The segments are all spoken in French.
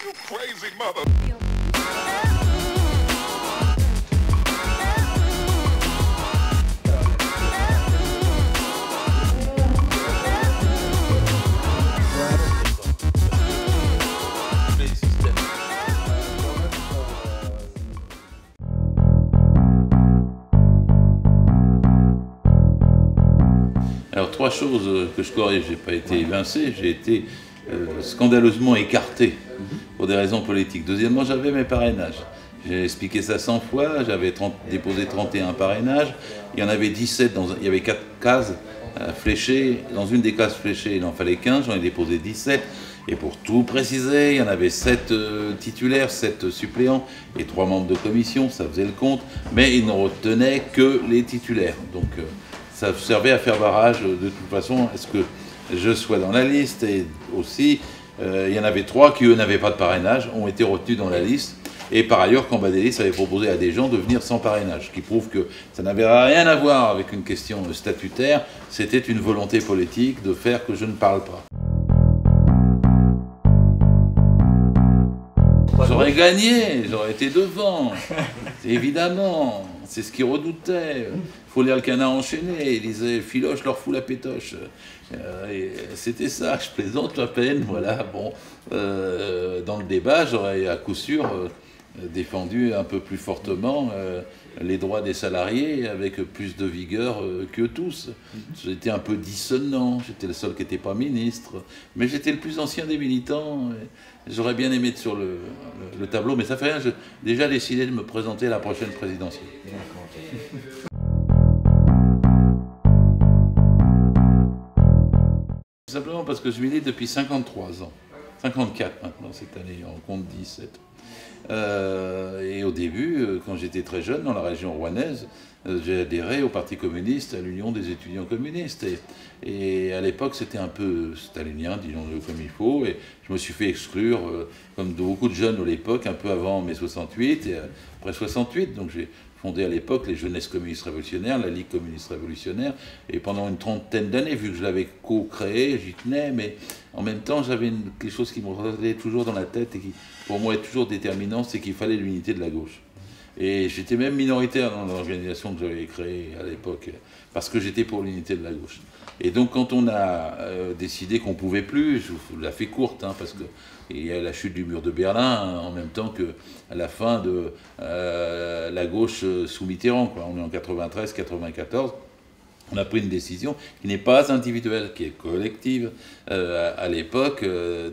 You crazy mother. Alors, trois choses que je corrige. J'ai pas été évincé, j'ai été scandaleusement écarté pour des raisons politiques. Deuxièmement, j'avais mes parrainages. J'ai expliqué ça 100 fois, j'avais déposé 31 parrainages, il y en avait 17, il y avait 4 cases fléchées. Dans une des cases fléchées, il en fallait 15, j'en ai déposé 17. Et pour tout préciser, il y en avait 7 titulaires, 7 suppléants et 3 membres de commission, ça faisait le compte, mais ils ne retenaient que les titulaires. Donc ça servait à faire barrage de toute façon, est-ce que je sois dans la liste. Et aussi, il y en avait 3 qui, eux, n'avaient pas de parrainage, ont été retenus dans la liste. Et par ailleurs, Cambadélis avait proposé à des gens de venir sans parrainage, ce qui prouve que ça n'avait rien à voir avec une question statutaire, c'était une volonté politique de faire que je ne parle pas. J'aurais gagné, j'aurais été devant, évidemment, c'est ce qu'ils redoutaient. Il faut lire Le Canard enchaîné, il disait « Filoche leur fout la pétoche ». C'était ça, je plaisante à peine, voilà, bon. Dans le débat, j'aurais à coup sûr défendu un peu plus fortement les droits des salariés avec plus de vigueur que tous. J'étais un peu dissonant, j'étais le seul qui n'était pas ministre, mais j'étais le plus ancien des militants. J'aurais bien aimé être sur le tableau, mais ça fait rien, j'ai déjà décidé de me présenter à la prochaine présidentielle. Simplement parce que je milite depuis 53 ans, 54 maintenant cette année, on compte 17. Et au début, quand j'étais très jeune, dans la région rouennaise, j'ai adhéré au Parti communiste, à l'Union des étudiants communistes. Et à l'époque, c'était un peu stalinien, disons-le comme il faut. Et je me suis fait exclure, comme de beaucoup de jeunes à l'époque, un peu avant mai 68 et après 68. Donc j'ai fondé à l'époque les Jeunesses communistes révolutionnaires, la Ligue communiste révolutionnaire. Et pendant une trentaine d'années, vu que je l'avais co-créé, j'y tenais, mais en même temps, j'avais quelque chose qui me revenait toujours dans la tête et qui, pour moi, est toujours déterminant, c'est qu'il fallait l'unité de la gauche. Et j'étais même minoritaire dans l'organisation que j'avais créée à l'époque, parce que j'étais pour l'unité de la gauche. Et donc quand on a décidé qu'on ne pouvait plus, je vous la fais courte, hein, parce qu'il y a la chute du mur de Berlin, hein, en même temps que la fin de la gauche sous Mitterrand, quoi. On est en 93-94. On a pris une décision qui n'est pas individuelle, qui est collective, à l'époque,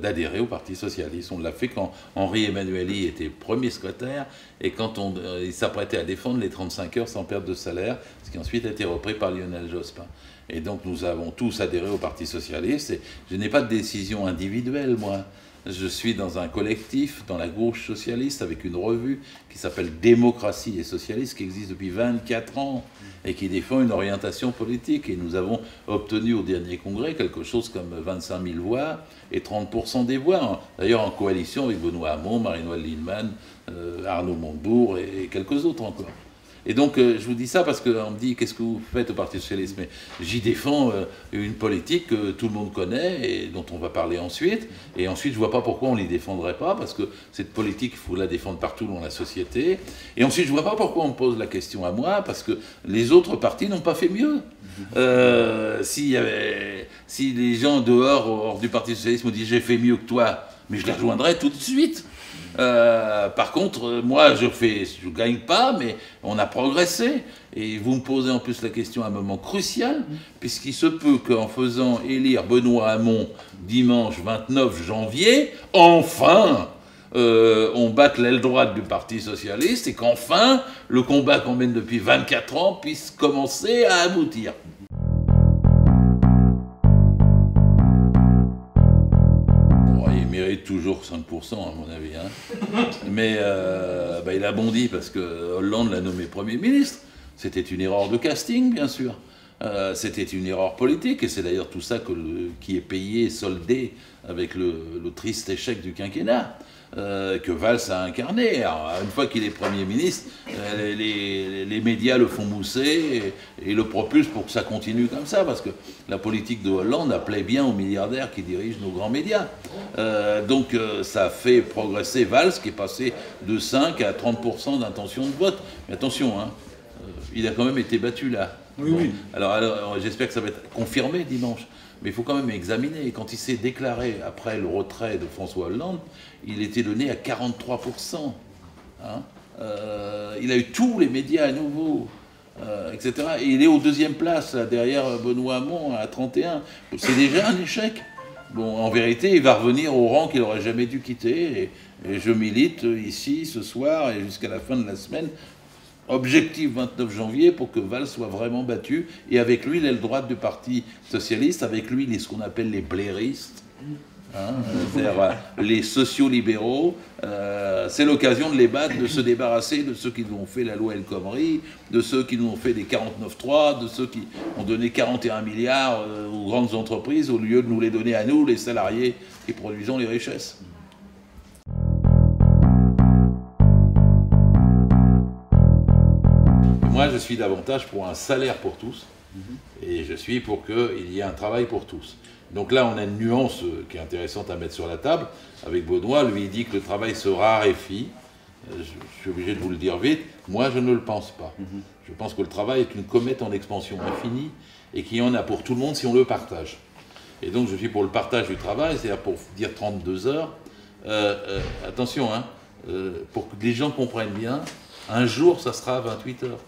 d'adhérer au Parti socialiste. On l'a fait quand Henri Emmanuelli était premier secrétaire et quand il s'apprêtait à défendre les 35 heures sans perte de salaire, ce qui ensuite a été repris par Lionel Jospin. Et donc nous avons tous adhéré au Parti socialiste. Et je n'ai pas de décision individuelle, moi. Je suis dans un collectif, dans la gauche socialiste, avec une revue qui s'appelle Démocratie et Socialiste, qui existe depuis 24 ans et qui défend une orientation politique. Et nous avons obtenu au dernier congrès quelque chose comme 25 000 voix et 30% des voix. D'ailleurs en coalition avec Benoît Hamon, Marie-Noëlle Lienemann, Arnaud Montebourg et quelques autres encore. Et donc, je vous dis ça parce qu'on me dit « Qu'est-ce que vous faites au Parti socialiste ?» Mais j'y défends une politique que tout le monde connaît et dont on va parler ensuite. Et ensuite, je ne vois pas pourquoi on ne les défendrait pas, parce que cette politique, il faut la défendre partout dans la société. Et ensuite, je ne vois pas pourquoi on me pose la question à moi, parce que les autres partis n'ont pas fait mieux. Si les gens hors du Parti socialiste me disent « J'ai fait mieux que toi », mais je les rejoindrais tout de suite. Par contre, moi, je gagne pas, mais on a progressé. Et vous me posez en plus la question à un moment crucial, puisqu'il se peut qu'en faisant élire Benoît Hamon dimanche 29 janvier, enfin, on batte l'aile droite du Parti socialiste et qu'enfin, le combat qu'on mène depuis 24 ans puisse commencer à aboutir. Il mérite toujours 5% à mon avis, hein. Mais il a bondi parce que Hollande l'a nommé Premier ministre. C'était une erreur de casting, bien sûr. C'était une erreur politique, et c'est d'ailleurs tout ça qui est payé, soldé avec le triste échec du quinquennat. que Valls a incarné. Alors, une fois qu'il est Premier ministre, les médias le font mousser et le propulsent pour que ça continue comme ça, parce que la politique de Hollande appelait bien aux milliardaires qui dirigent nos grands médias. Donc ça fait progresser Valls, qui est passé de 5 à 30% d'intention de vote. Mais attention, hein, il a quand même été battu là. Oui, bon. oui. Alors j'espère que ça va être confirmé dimanche. Mais il faut quand même examiner. Quand il s'est déclaré après le retrait de François Hollande, il était donné à 43%. Hein. Il a eu tous les médias à nouveau, etc. Et il est aux deuxième place, là, derrière Benoît Hamon, à 31. C'est déjà un échec. Bon, en vérité, il va revenir au rang qu'il n'aurait jamais dû quitter. Et je milite ici, ce soir, et jusqu'à la fin de la semaine, objectif 29 janvier pour que Valls soit vraiment battu, et avec lui l'aile droite du Parti Socialiste, avec lui ce qu'on appelle les blairistes, hein, c'est-à-dire les sociaux-libéraux. C'est l'occasion de les battre, de se débarrasser de ceux qui nous ont fait la loi El Khomri, de ceux qui nous ont fait des 49.3, de ceux qui ont donné 41 milliards aux grandes entreprises au lieu de nous les donner à nous, les salariés qui produisons les richesses. Moi, je suis davantage pour un salaire pour tous, et je suis pour qu'il y ait un travail pour tous. Donc là, on a une nuance qui est intéressante à mettre sur la table. Avec Benoît, lui, il dit que le travail se raréfie. Je suis obligé de vous le dire vite. Moi, je ne le pense pas. Je pense que le travail est une comète en expansion infinie, et qu'il y en a pour tout le monde si on le partage. Et donc, je suis pour le partage du travail, c'est-à-dire pour dire 32 heures. Attention, hein, pour que les gens comprennent bien, un jour, ça sera 28 heures.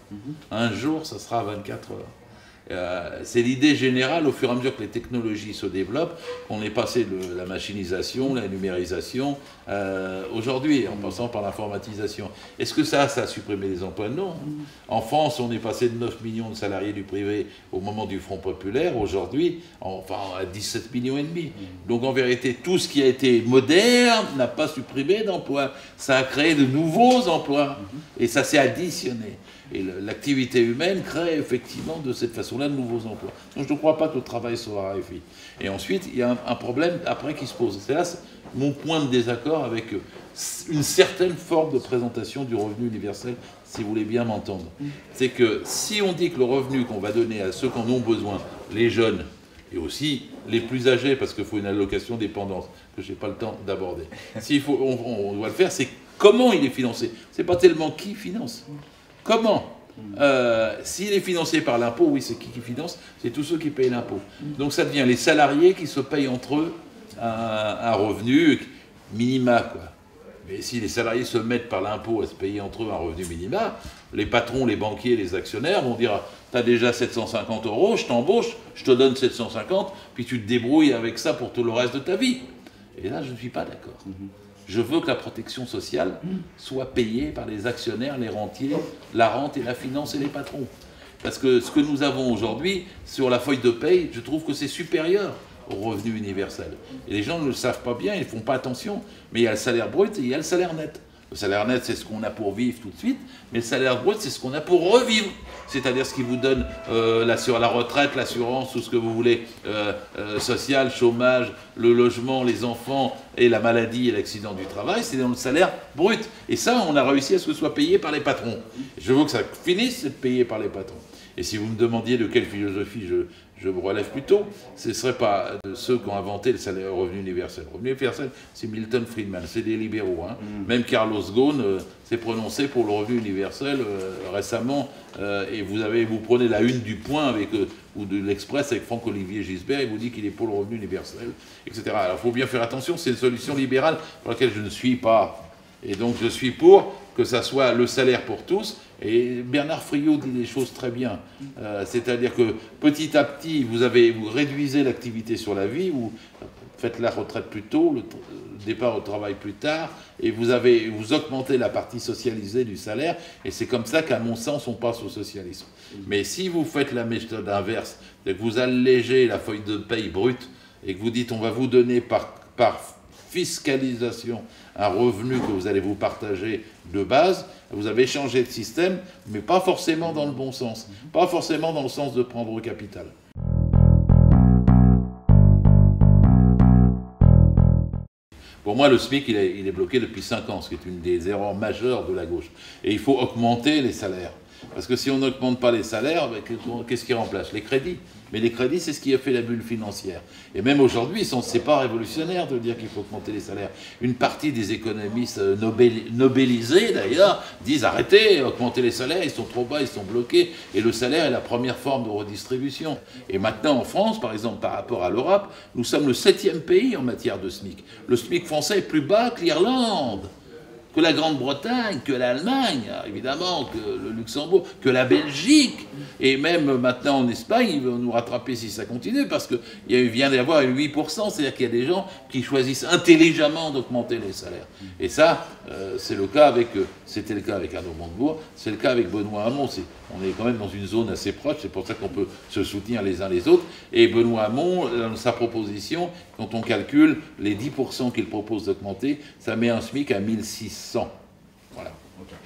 Un jour, ça sera 24 heures. C'est l'idée générale, au fur et à mesure que les technologies se développent, qu'on est passé de la machinisation, la numérisation, aujourd'hui, en passant par l'informatisation. Est-ce que ça a supprimé des emplois? Non. En France, on est passé de 9 millions de salariés du privé au moment du Front populaire. Aujourd'hui, enfin, à 17 millions et demi. Donc, en vérité, tout ce qui a été moderne n'a pas supprimé d'emplois. Ça a créé de nouveaux emplois. Et ça s'est additionné. Et l'activité humaine crée effectivement de cette façon-là de nouveaux emplois. Donc je ne crois pas que le travail se raréfie. Et ensuite, il y a un problème après qui se pose. C'est là mon point de désaccord avec une certaine forme de présentation du revenu universel, si vous voulez bien m'entendre. C'est que si on dit que le revenu qu'on va donner à ceux qui en ont besoin, les jeunes, et aussi les plus âgés, parce qu'il faut une allocation dépendance, que je n'ai pas le temps d'aborder. S'il faut, on doit le faire, c'est comment il est financé. Ce n'est pas tellement qui finance. Comment? S'il est financé par l'impôt, oui, c'est qui finance? C'est tous ceux qui payent l'impôt. Donc ça devient les salariés qui se payent entre eux un revenu minima, quoi. Mais si les salariés se mettent par l'impôt à se payer entre eux un revenu minima, les patrons, les banquiers, les actionnaires vont dire « T'as déjà 750 €, je t'embauche, je te donne 750, puis tu te débrouilles avec ça pour tout le reste de ta vie. » Et là, je ne suis pas d'accord. Je veux que la protection sociale soit payée par les actionnaires, les rentiers, la rente et la finance et les patrons. Parce que ce que nous avons aujourd'hui, sur la feuille de paye, je trouve que c'est supérieur au revenu universel. Et les gens ne le savent pas bien, ils ne font pas attention, mais il y a le salaire brut et il y a le salaire net. Le salaire net, c'est ce qu'on a pour vivre tout de suite, mais le salaire brut, c'est ce qu'on a pour revivre. C'est-à-dire ce qui vous donne sur la retraite, l'assurance, tout ce que vous voulez, social, chômage, le logement, les enfants et la maladie et l'accident du travail, c'est dans le salaire brut. Et ça, on a réussi à ce que ce soit payé par les patrons. Je veux que ça finisse d'être payé par les patrons. Et si vous me demandiez de quelle philosophie je me relève plutôt, ce ne serait pas de ceux qui ont inventé le salaire revenu universel. Le revenu universel, c'est Milton Friedman, c'est des libéraux. Hein. Même Carlos Ghosn s'est prononcé pour le revenu universel récemment. Et vous prenez la une du Point ou de l'Express avec Franck-Olivier Gisbert, il vous dit qu'il est pour le revenu universel, etc. Alors il faut bien faire attention, c'est une solution libérale pour laquelle je ne suis pas. Et donc je suis pour que ça soit le salaire pour tous. Et Bernard Friot dit des choses très bien. C'est-à-dire que petit à petit, vous réduisez l'activité sur la vie, vous faites la retraite plus tôt, le départ au travail plus tard, et vous augmentez la partie socialisée du salaire, et c'est comme ça qu'à mon sens, on passe au socialisme. Mais si vous faites la méthode inverse, c'est que vous allégez la feuille de paye brute, et que vous dites on va vous donner par fiscalisation un revenu que vous allez vous partager de base, vous avez changé de système, mais pas forcément dans le bon sens, pas forcément dans le sens de prendre au capital. Pour moi, le SMIC, il est bloqué depuis 5 ans, ce qui est une des erreurs majeures de la gauche. Et il faut augmenter les salaires. Parce que si on n'augmente pas les salaires, qu'est-ce qui remplace? Les crédits. Mais les crédits, c'est ce qui a fait la bulle financière. Et même aujourd'hui, c'est pas révolutionnaire de dire qu'il faut augmenter les salaires. Une partie des économistes nobélisés, d'ailleurs, disent arrêtez, augmentez les salaires, ils sont trop bas, ils sont bloqués. Et le salaire est la première forme de redistribution. Et maintenant, en France, par exemple, par rapport à l'Europe, nous sommes le 7e pays en matière de SMIC. Le SMIC français est plus bas que l'Irlande, que la Grande-Bretagne, que l'Allemagne, évidemment, que le Luxembourg, que la Belgique, et même maintenant en Espagne, ils vont nous rattraper si ça continue, parce qu'il vient d'y avoir 8%, c'est-à-dire qu'il y a des gens qui choisissent intelligemment d'augmenter les salaires. Et ça, c'était le cas avec Arnaud Montebourg, c'est le cas avec Benoît Hamon. On est quand même dans une zone assez proche, c'est pour ça qu'on peut se soutenir les uns les autres. Et Benoît Hamon, dans sa proposition, quand on calcule les 10% qu'il propose d'augmenter, ça met un SMIC à 1600. Voilà. Okay.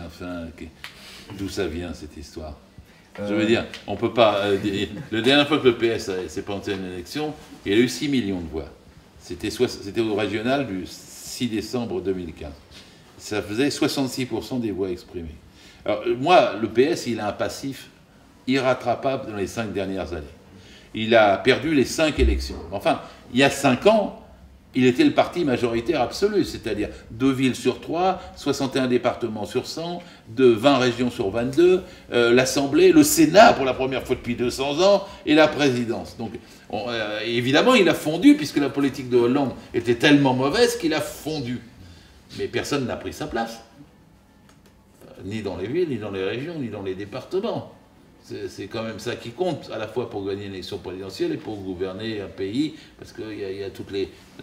Enfin, d'où ça vient cette histoire? Je veux dire, on peut pas... la dernière fois que le PS s'est présenté à une élection, il a eu 6 millions de voix. C'était au régional du 6 décembre 2015. Ça faisait 66% des voix exprimées. Alors, moi, le PS, il a un passif irrattrapable dans les 5 dernières années. Il a perdu les 5 élections. Enfin, il y a 5 ans, il était le parti majoritaire absolu, c'est-à-dire 2 villes sur 3, 61 départements sur 100, 20 régions sur 22, l'Assemblée, le Sénat pour la première fois depuis 200 ans, et la présidence. Donc, évidemment, il a fondu, puisque la politique de Hollande était tellement mauvaise qu'il a fondu. Mais personne n'a pris sa place. Ni dans les villes, ni dans les régions, ni dans les départements. C'est quand même ça qui compte, à la fois pour gagner une élection présidentielle et pour gouverner un pays, parce qu'il y a toutes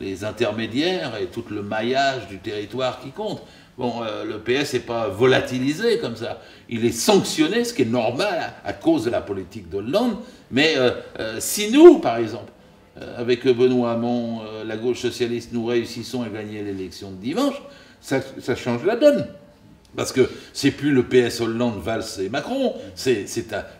les intermédiaires et tout le maillage du territoire qui compte. Bon, le PS n'est pas volatilisé comme ça. Il est sanctionné, ce qui est normal à cause de la politique d'Hollande. Mais si nous, par exemple, avec Benoît Hamon, la gauche socialiste, nous réussissons à gagner l'élection de dimanche, ça change la donne. Parce que c'est plus le PS Hollande, Valls et Macron, c'est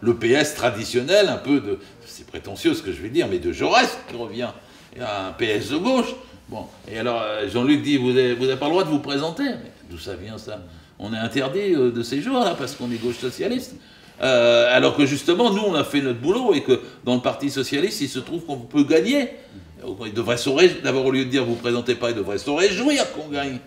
le PS traditionnel, un peu de, c'est prétentieux ce que je vais dire, mais de Jaurès qui revient, et un PS de gauche. Bon, et alors Jean-Luc dit, vous n'avez pas le droit de vous présenter. Mais d'où ça vient ça? On est interdit de ces jours là, parce qu'on est gauche socialiste. Alors que justement, nous, on a fait notre boulot, et que dans le Parti socialiste, il se trouve qu'on peut gagner. Il devrait se réjouir, d'abord au lieu de dire vous ne présentez pas, il devrait se réjouir qu'on gagne.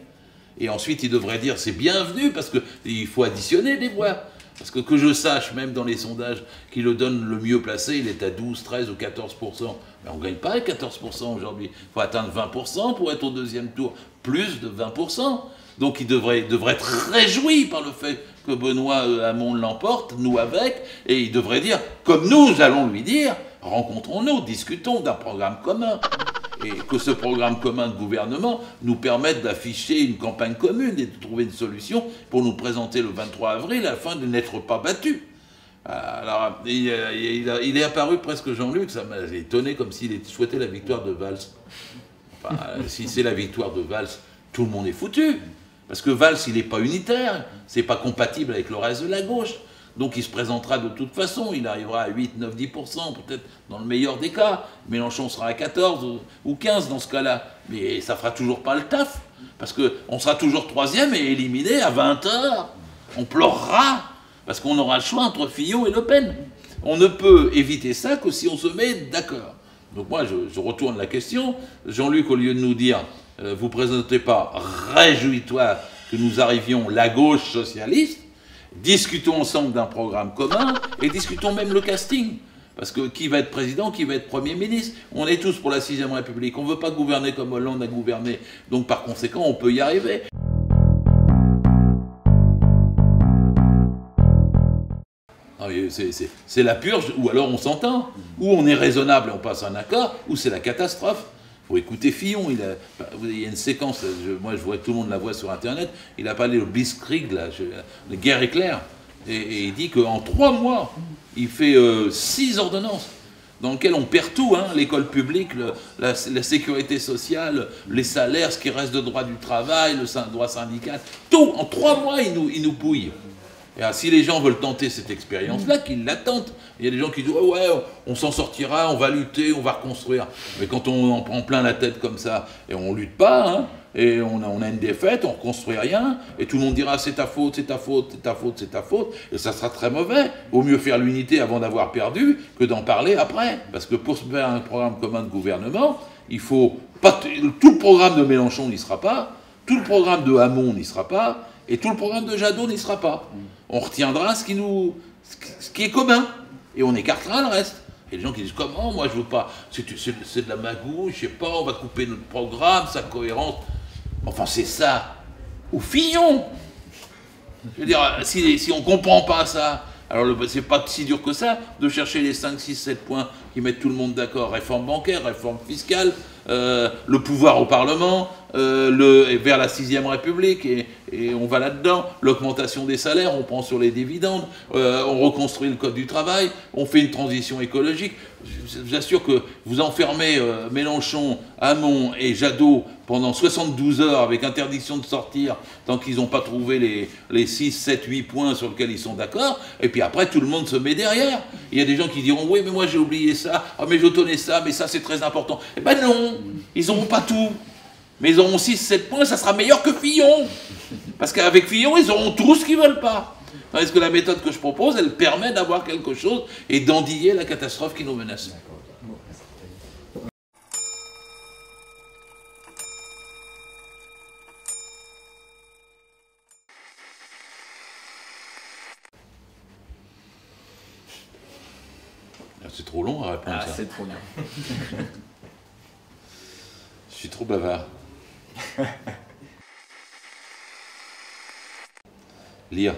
Et ensuite, il devrait dire c'est bienvenu, parce qu'il faut additionner des voix. Parce que je sache, même dans les sondages qui le donnent le mieux placé, il est à 12, 13 ou 14%. Mais on ne gagne pas à 14% aujourd'hui. Il faut atteindre 20% pour être au deuxième tour. Plus de 20%. Donc il devrait être réjoui par le fait que Benoît Hamon l'emporte, nous avec, et il devrait dire, comme nous allons lui dire, rencontrons-nous, discutons d'un programme commun. Et que ce programme commun de gouvernement nous permette d'afficher une campagne commune et de trouver une solution pour nous présenter le 23 avril afin de n'être pas battus. Alors, il est apparu presque Jean-Luc, ça m'a étonné, comme s'il souhaitait la victoire de Valls. Enfin, si c'est la victoire de Valls, tout le monde est foutu. Parce que Valls, il n'est pas unitaire, c'est pas compatible avec le reste de la gauche. Donc il se présentera de toute façon, il arrivera à 8, 9, 10%, peut-être dans le meilleur des cas. Mélenchon sera à 14 ou 15 dans ce cas-là. Mais ça fera toujours pas le taf, parce qu'on sera toujours 3e et éliminé à 20 heures. On pleurera, parce qu'on aura le choix entre Fillon et Le Pen. On ne peut éviter ça que si on se met d'accord. Donc moi, je retourne la question. Jean-Luc, au lieu de nous dire vous ne présentez pas, réjouis-toi que nous arrivions la gauche socialiste, discutons ensemble d'un programme commun et discutons même le casting. Parce que qui va être président, qui va être Premier ministre? On est tous pour la 6ème République. On ne veut pas gouverner comme Hollande a gouverné. Donc par conséquent, on peut y arriver. C'est la purge, ou alors on s'entend, ou on est raisonnable et on passe un accord, ou c'est la catastrophe. Il faut écouter Fillon, il y a une séquence, moi je vois que tout le monde la voit sur Internet, il a parlé au Blitzkrieg, la guerre éclair, et il dit qu'en 3 mois, il fait 6 ordonnances, dans lesquelles on perd tout, hein, l'école publique, la sécurité sociale, les salaires, ce qui reste de droit du travail, le droit syndical, tout, en 3 mois il nous pouille. Et alors, si les gens veulent tenter cette expérience-là, qu'ils la tentent. Il y a des gens qui disent oh, ouais, on s'en sortira, on va lutter, on va reconstruire. Mais quand on en prend plein la tête comme ça, et on lutte pas, hein, et on a une défaite, on ne reconstruit rien, et tout le monde dira c'est ta faute, c'est ta faute, c'est ta faute, c'est ta faute, et ça sera très mauvais. Vaut mieux faire l'unité avant d'avoir perdu que d'en parler après. Parce que pour faire un programme commun de gouvernement, il faut pas tout le programme de Mélenchon n'y sera pas, tout le programme de Hamon n'y sera pas, et tout le programme de Jadot n'y sera pas. On retiendra ce qui est commun, et on écartera le reste. Et les gens qui disent comment, moi je veux pas, c'est de la magouille, je sais pas, on va couper notre programme, sa cohérence. Enfin c'est ça, ou Fillon. Je veux dire, si on ne comprend pas ça, alors c'est pas si dur que ça de chercher les 5, 6, 7 points qui mettent tout le monde d'accord. Réforme bancaire, réforme fiscale, le pouvoir au Parlement, vers la 6e République, et on va là-dedans. L'augmentation des salaires, on prend sur les dividendes, on reconstruit le code du travail, on fait une transition écologique. Je vous assure que vous enfermez Mélenchon, Hamon et Jadot pendant 72 heures avec interdiction de sortir tant qu'ils n'ont pas trouvé les 6, 7, 8 points sur lesquels ils sont d'accord, et puis après tout le monde se met derrière. Il y a des gens qui diront oui mais moi j'ai oublié ça, ah mais je tenais ça, mais ça c'est très important. Eh ben non, ils n'auront pas tout. Mais ils auront 6, 7 points, ça sera meilleur que Fillon. Parce qu'avec Fillon, ils auront tout ce qu'ils ne veulent pas. Tandis que la méthode que je propose, elle permet d'avoir quelque chose et d'endiguer la catastrophe qui nous menace. C'est trop long à répondre ça. C'est trop bien. Je suis trop bavard. Lire.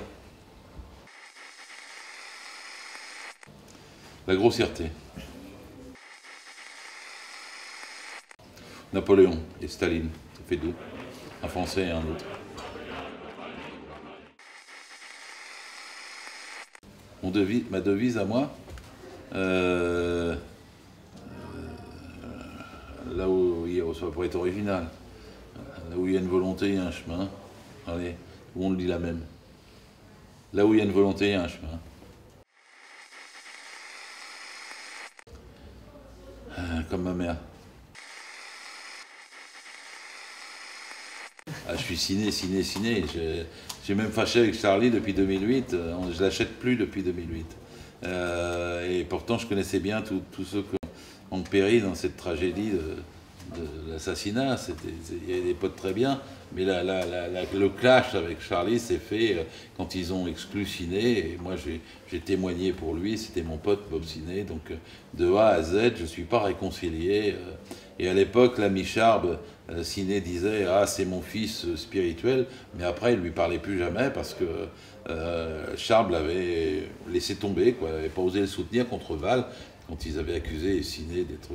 La grossièreté. Napoléon et Staline, ça fait deux. Un Français et un autre. Ma devise à moi, là où il y a, ça pourrait être original, là où il y a une volonté, il y a un chemin. Allez, où on le dit la même. Là où il y a une volonté, il y a un chemin. Comme ma mère. Ah, je suis ciné. J'ai même fâché avec Charlie depuis 2008. Je ne l'achète plus depuis 2008. Et pourtant, je connaissais bien tous ceux qui ont péri dans cette tragédie de l'assassinat. Il y avait des potes très bien. Mais le clash avec Charlie s'est fait quand ils ont exclu Ciné. Et moi, j'ai témoigné pour lui. C'était mon pote Bob Ciné. Donc, de A à Z, je ne suis pas réconcilié. Et à l'époque, l'ami Charb, Ciné disait « Ah, c'est mon fils spirituel », mais après, il ne lui parlait plus jamais parce que Charb l'avait laissé tomber, quoi. Il n'avait pas osé le soutenir contre Val quand ils avaient accusé Ciné d'être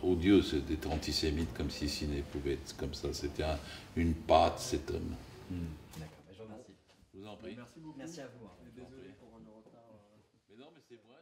odieux, d'être antisémite, comme si Ciné pouvait être comme ça. C'était une patte, cet homme. D'accord, je vous remercie. Je vous en prie. Merci beaucoup. Merci à vous. Désolé pour le retard. Mais non, mais c'est moi.